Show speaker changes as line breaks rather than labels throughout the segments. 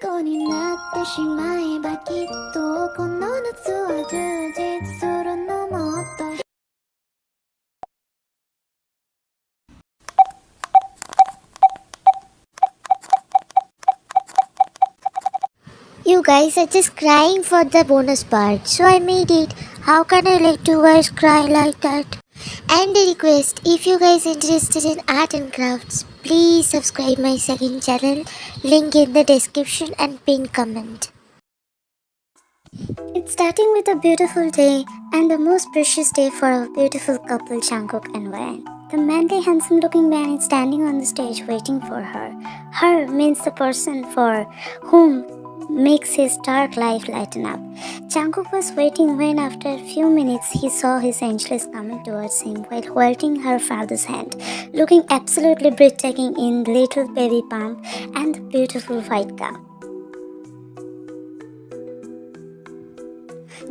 虜になってしまえばきっとこの夏は充実するのもっと You guys are just crying for the bonus part, so I made it. How can I let you guys cry like that? And a request, if you guys interested in art and crafts, please subscribe my second channel, link in the description and pinned comment. It's starting with a beautiful day and the most precious day for a beautiful couple, Jungkook and Ryan. The manly, handsome-looking man is standing on the stage waiting for her. Her means the person for whom makes his dark life lighten up. Jungkook was waiting when after a few minutes he saw his angeless coming towards him while holding her father's hand, looking absolutely breathtaking in little baby palm and the beautiful white gown.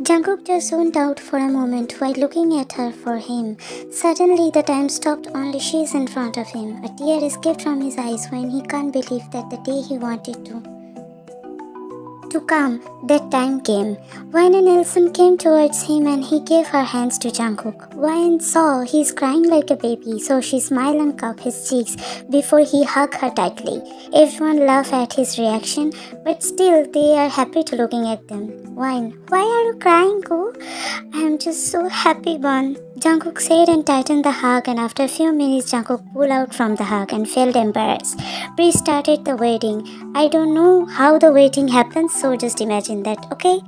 Jungkook just zoned out for a moment while looking at her for him. Suddenly the time stopped, only she is in front of him. A tear escaped from his eyes when he can't believe that the day he wanted to come, that time came. Wayne and Nelson came towards him and he gave her hands to Jungkook. Wayne saw he's crying like a baby, so she smiled and cupped his cheeks before he hugged her tightly. Everyone laughed at his reaction, but still they are happy to looking at them. Wayne, why are you crying, Ko? I am just so happy, Bon. Jungkook said and tightened the hug, and after a few minutes Jungkook pulled out from the hug and felt embarrassed. We started the wedding. I don't know how the wedding happens, so just imagine that, okay?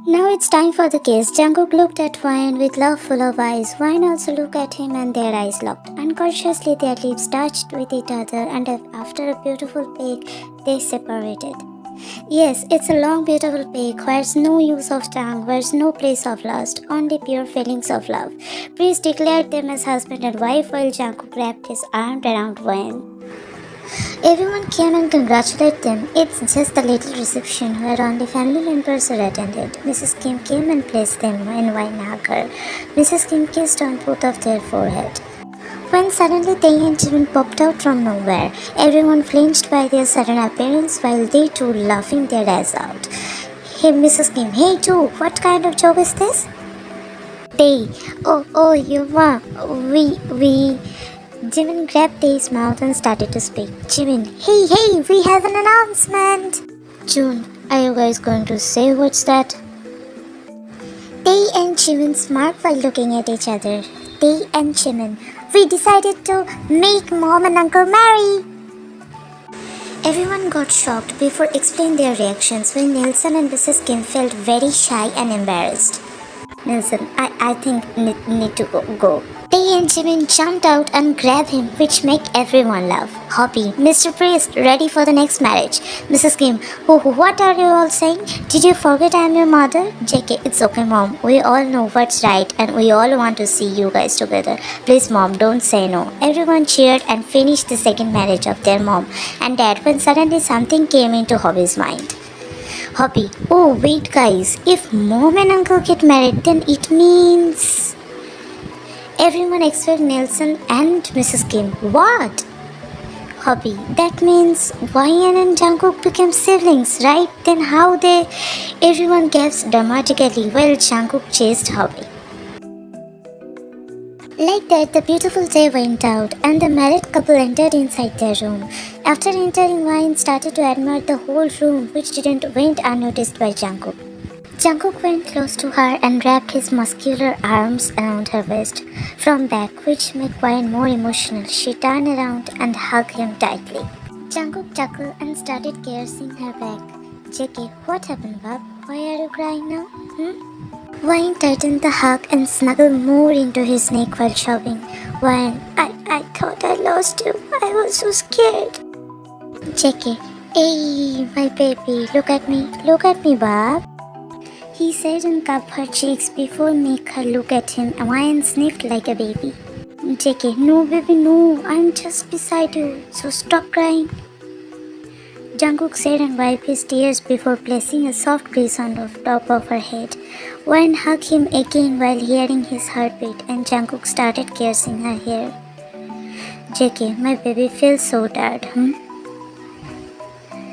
Now it's time for the kiss. Jungkook looked at Wayne with love full of eyes. Wayne also looked at him and their eyes locked. Unconsciously their lips touched with each other, and after a beautiful peck, they separated. Yes, it's a long beautiful peck, where's no use of tongue, where's no place of lust, only pure feelings of love. Priest declared them as husband and wife while Jungkook wrapped his arm around Wayne. Everyone came and congratulated them. It's just a little reception where only family members are attended. Mrs. Kim came and placed them and Wayne hugged her. Mrs. Kim kissed on both of their forehead. When suddenly they and Jimin popped out from nowhere, everyone flinched by their sudden appearance while they too laughing their ass out. Hey, Mrs. Kim, hey too, what kind of joke is this? They, you ma, we. Jimin grabbed Tae's mouth and started to speak. Jimin, hey, we have an announcement. June, are you guys going to say what's that? Tae and Jimin smirked while looking at each other. Tae and Jimin, we decided to make mom and uncle marry. Everyone got shocked before explaining their reactions when Nelson and Mrs. Kim felt very shy and embarrassed. Nelson, I think need to go. Tae and Jimin jumped out and grabbed him, which made everyone laugh. Hoppy, Mr. Priest, ready for the next marriage. Mrs. Kim, what are you all saying? Did you forget I am your mother? JK, it's okay, mom. We all know what's right and we all want to see you guys together. Please, mom, don't say no. Everyone cheered and finished the second marriage of their mom and dad when suddenly something came into Hobby's mind. Hobby, oh wait guys, if mom and uncle get married, then it means... Everyone except Nelson and Mrs. Kim. What? Hobby, that means Wayne and Jungkook became siblings, right? Then how they... Everyone gasped dramatically while Jungkook chased Hobby. Like that, the beautiful day went out and the married couple entered inside their room. After entering, Wayne started to admire the whole room, which didn't went unnoticed by Jungkook. Jungkook went close to her and wrapped his muscular arms around her waist from back, which made Wayne more emotional. She turned around and hugged him tightly. Jungkook chuckled and started caressing her back. JK, what happened, Bob? Why are you crying now? Wayne tightened the hug and snuggled more into his neck while sobbing. Wayne, I thought I lost you. I was so scared. JK, hey, my baby, look at me, Bob. He said and cupped her cheeks before make her look at him. Wayne sniffed like a baby. JK, no baby, no. I'm just beside you, so stop crying. Jungkook said and wiped his tears before placing a soft kiss on the top of her head. Wayne hugged him again while hearing his heartbeat, and Jungkook started caressing her hair. JK, my baby feels so tired,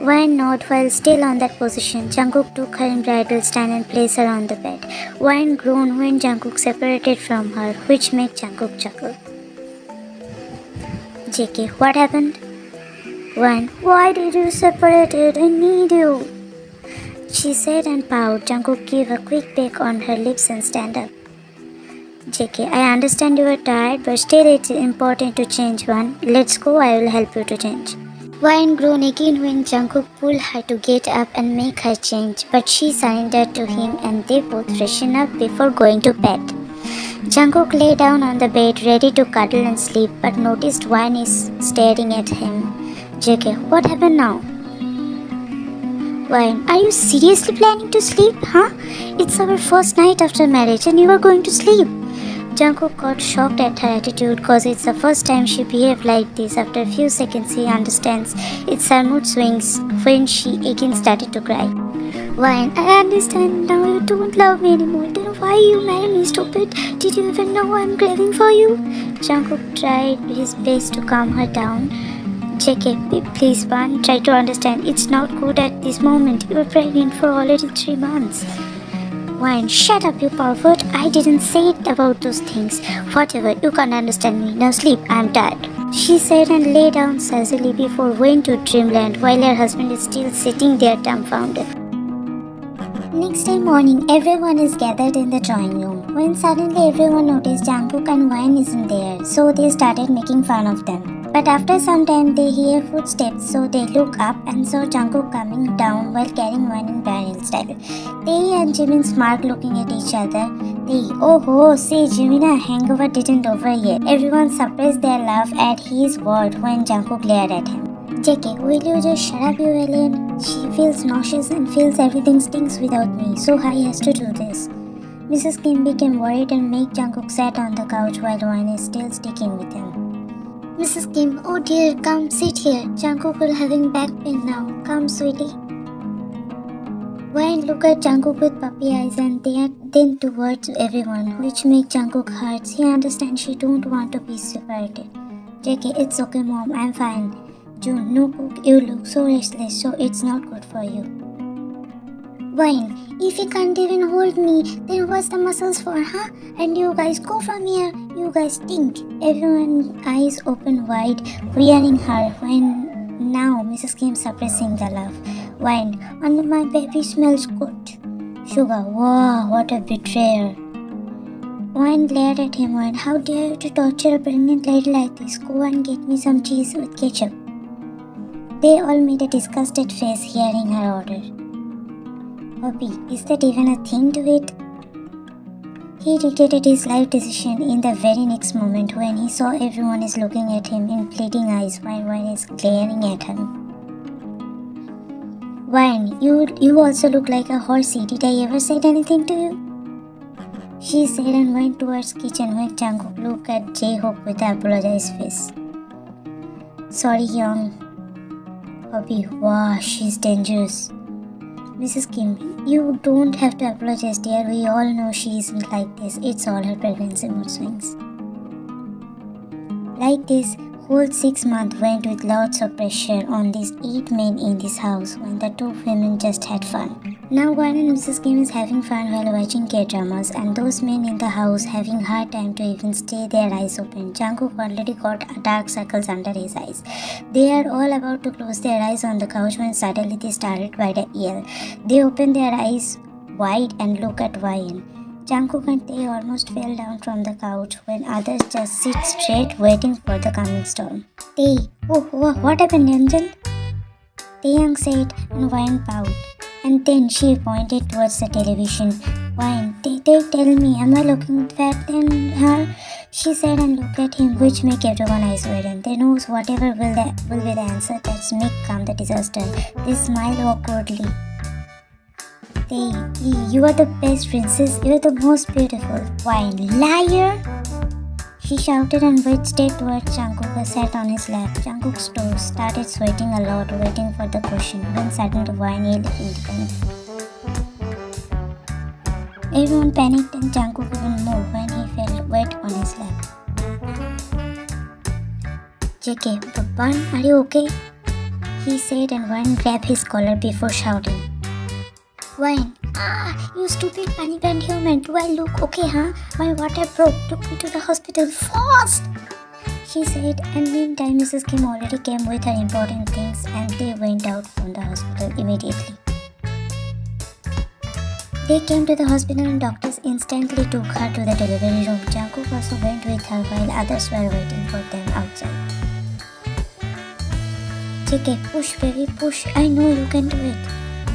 Wine nodded while still on that position. Jungkook took her in bridal stand and placed her on the bed. Wine groaned when Jungkook separated from her, which made Jungkook chuckle. JK, what happened? Wine, why did you separate it? I need you. She said and pouted. Jungkook gave a quick peck on her lips and stand up. JK, I understand you are tired, but still it's important to change one. Let's go, I will help you to change. Wine groaned again when Jungkook pulled her to get up and make her change, but she surrendered to him and they both freshened up before going to bed. Jungkook lay down on the bed ready to cuddle and sleep, but noticed Wine is staring at him. JK, what happened now? Wine, are you seriously planning to sleep, huh? It's our first night after marriage and you are going to sleep. Jungkook got shocked at her attitude cause it's the first time she behaved like this. After a few seconds he understands it's her mood swings when she again started to cry. Wine, I understand now you don't love me anymore. Then why you married me, stupid? Did you even know I'm craving for you? Jungkook tried his best to calm her down. JK, please Wine, try to understand. It's not good at this moment. You're pregnant for already 3 months. Wine, shut up you pervert. I didn't say it about those things. Whatever, you can't understand me. Now sleep, I'm tired. She said and lay down lazily before going to dreamland while her husband is still sitting there dumbfounded. Next day morning, everyone is gathered in the drawing room. When suddenly everyone noticed Jungkook and Wine isn't there, so they started making fun of them. But after some time they hear footsteps, so they look up and saw Jungkook coming down while carrying Wine in burial style. They and Jimin smirk looking at each other. Oh, see Jimin, hangover didn't over yet. Everyone suppressed their laugh at his word when Jungkook glared at him. JK, will you just shut up you alien? She feels nauseous and feels everything stinks without me, so I has to do this. Mrs. Kim became worried and made Jungkook sit on the couch while Wine is still sticking with him. Mrs. Kim, oh dear, come sit here. Jungkook will having back pain now. Come, sweetie. Wine looked at Jungkook with puppy eyes and then towards everyone, which made Jungkook hurt. He understands she don't want to be separated. JK, it's okay mom, I'm fine. June, no cook, you look so restless, so it's not good for you. Wine, if he can't even hold me, then what's the muscles for, huh? And you guys go from here, you guys stink. Everyone's eyes open wide, hearing her when now Mrs. Kim suppressing the laugh. Wine, and my baby smells good. Sugar, wow, what a betrayer. Wine glared at him. Wine, how dare you to torture a pregnant lady like this? Go and get me some cheese with ketchup. They all made a disgusted face hearing her order. Hobby, is that even a thing to it? He regretted his life decision in the very next moment when he saw everyone is looking at him in pleading eyes while Wine is glaring at him. Wine, you also look like a horsey. Did I ever said anything to you? She said and went towards kitchen when Jungkook looked at jhope with an apologized face. Sorry, young. Hobby, wow, she's dangerous. Mrs. Kim, you don't have to apologize, dear. We all know she isn't like this. It's all her pregnancy mood swings. Like this, whole 6 months went with lots of pressure on these 8 men in this house when the 2 women just had fun. Now Wine and Mrs. Kim is having fun while watching K-dramas and those men in the house having hard time to even stay their eyes open. Jungkook already got dark circles under his eyes. They are all about to close their eyes on the couch when suddenly they started by the ear. They opened their eyes wide and look at Wine. Jungkook and Tae almost fell down from the couch when others just sit straight waiting for the coming storm. Tae, oh, what happened, Angel? Taeyang said and Wine bowed. And then she pointed towards the television. Wine, tell me, am I looking fat than her? She said and looked at him, which make everyone eyes widen. They know whatever will be the answer that's make come the disaster. They smiled awkwardly. You are the best princess. You are the most beautiful. Wine, liar! She shouted and went straight towards Jungkook who sat on his lap. Jungkook's toes started sweating a lot, waiting for the question, when suddenly Wine yelled independence. Everyone panicked and Jungkook even more when he felt wet on his lap. JK, Bun, are you okay? he said, and Wine grabbed his collar before shouting. Wine, you stupid bunny band human. Do I look okay, huh? My water broke. Took me to the hospital fast, she said, and meantime Mrs. Kim already came with her important things and they went out from the hospital immediately. They came to the hospital and doctors instantly took her to the delivery room. Jungkook also went with her while others were waiting for them outside. JK, push baby, push. I know you can do it.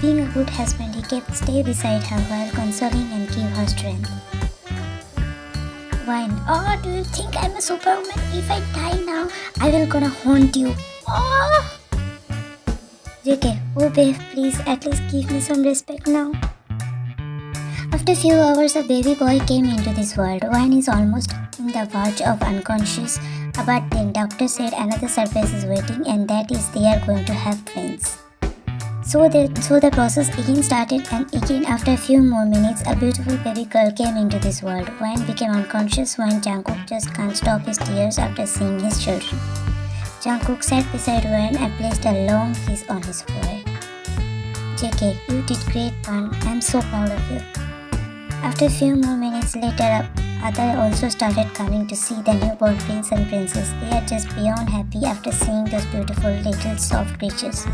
Being a good husband, he kept stay beside her while consoling and give her strength. Wine, do you think I'm a superwoman? If I die now, I will gonna haunt you. JK, oh babe, please at least give me some respect now. After a few hours, a baby boy came into this world. Wine is almost in the verge of unconscious, but then doctor said another surprise is waiting, and that is they are going to have twins. So the process again started, and again after a few more minutes, a beautiful baby girl came into this world. Wine became unconscious when Jungkook just can't stop his tears after seeing his children. Jungkook sat beside Wine and placed a long kiss on his forehead. JK, you did great, Pan. I'm so proud of you. After a few more minutes later, others also started coming to see the newborn prince and princess. They are just beyond happy after seeing those beautiful little soft creatures.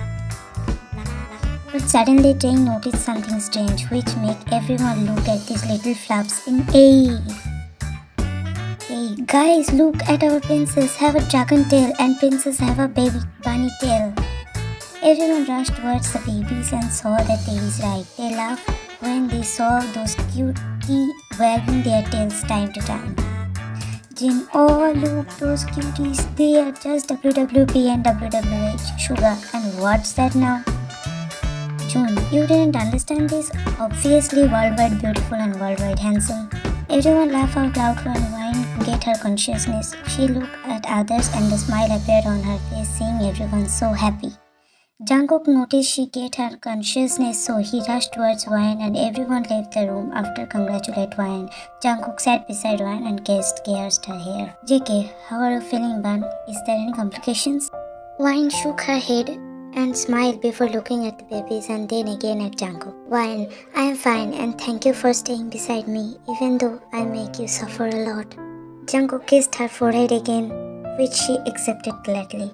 But suddenly Jane noticed something strange which made everyone look at these little flaps in Hey guys, look at our princess have a dragon tail and princess have a baby bunny tail. Everyone rushed towards the babies and saw that they is right. They laughed when they saw those cuties wagging their tails time to time. Jin, oh look, those cuties, they are just WWP and WWH, Sugar. And what's that now? June, you didn't understand this? Obviously worldwide beautiful and worldwide handsome. Everyone laughed out loud when Wine get her consciousness. She looked at others and a smile appeared on her face, seeing everyone so happy. Jungkook noticed she get her consciousness, so he rushed towards Wine and everyone left the room after congratulating Wine. Jungkook sat beside Wine and kissed her hair. JK, how are you feeling, Ban? Is there any complications? Wine shook her head and smiled before looking at the babies and then again at Jungkook. Wine, I am fine and thank you for staying beside me, even though I make you suffer a lot. Jungkook kissed her forehead again, which she accepted gladly.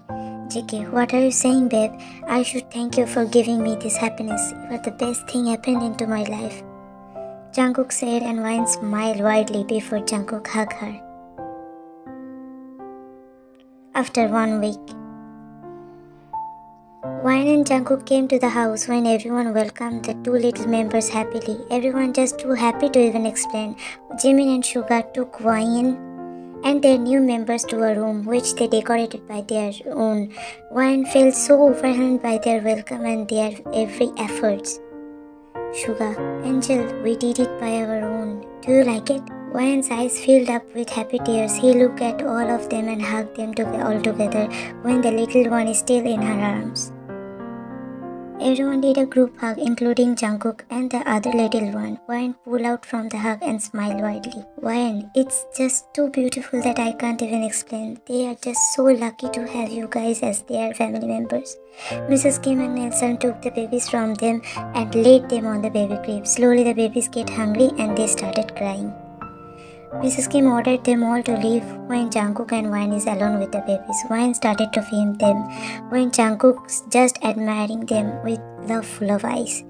JK, what are you saying, babe? I should thank you for giving me this happiness. You are the best thing happened into my life. Jungkook said, and Wine smiled widely before Jungkook hugged her. After 1 week, Wine and Jungkook came to the house when everyone welcomed the two little members happily. Everyone just too happy to even explain. Jimin and Suga took Wine and their new members to a room which they decorated by their own. Wine felt so overwhelmed by their welcome and their every efforts. Suga, Angel, we did it by our own. Do you like it? Wine's eyes filled up with happy tears. He looked at all of them and hugged them all together when the little one is still in her arms. Everyone did a group hug, including Jungkook and the other little one. Wine pulled out from the hug and smiled widely. Wine, it's just too beautiful that I can't even explain. They are just so lucky to have you guys as their family members. Mrs. Kim and Nelson took the babies from them and laid them on the baby crib. Slowly the babies get hungry and they started crying. Mrs. Kim ordered them all to leave when Jungkook and Wine is alone with the babies. Wine started to feed them when Jungkook's just admiring them with love full of eyes.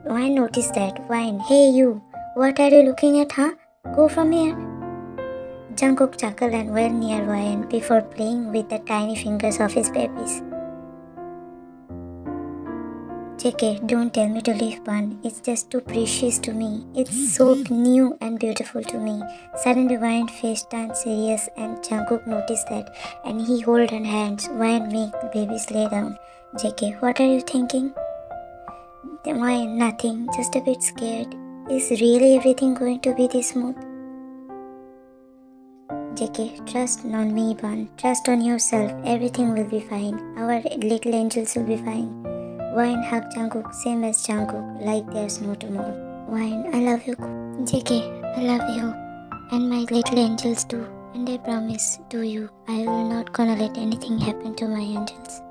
Wine noticed that. Wine, hey you, what are you looking at, huh? Go from here. Jungkook chuckled and went near Wine before playing with the tiny fingers of his babies. JK, don't tell me to leave, Ban. It's just too precious to me. It's so new and beautiful to me. Suddenly, Wine's face turned serious and Jungkook noticed that and he held her hands. Wine made the babies lay down. JK, what are you thinking? Wine, nothing. Just a bit scared. Is really everything going to be this smooth? JK, trust on me, Ban. Trust on yourself. Everything will be fine. Our little angels will be fine. Wine hugged Jungkook, same as Jungkook, like there's no tomorrow. Wine, I love you. JK, I love you. And my little angels too. And I promise to you, I will not gonna let anything happen to my angels.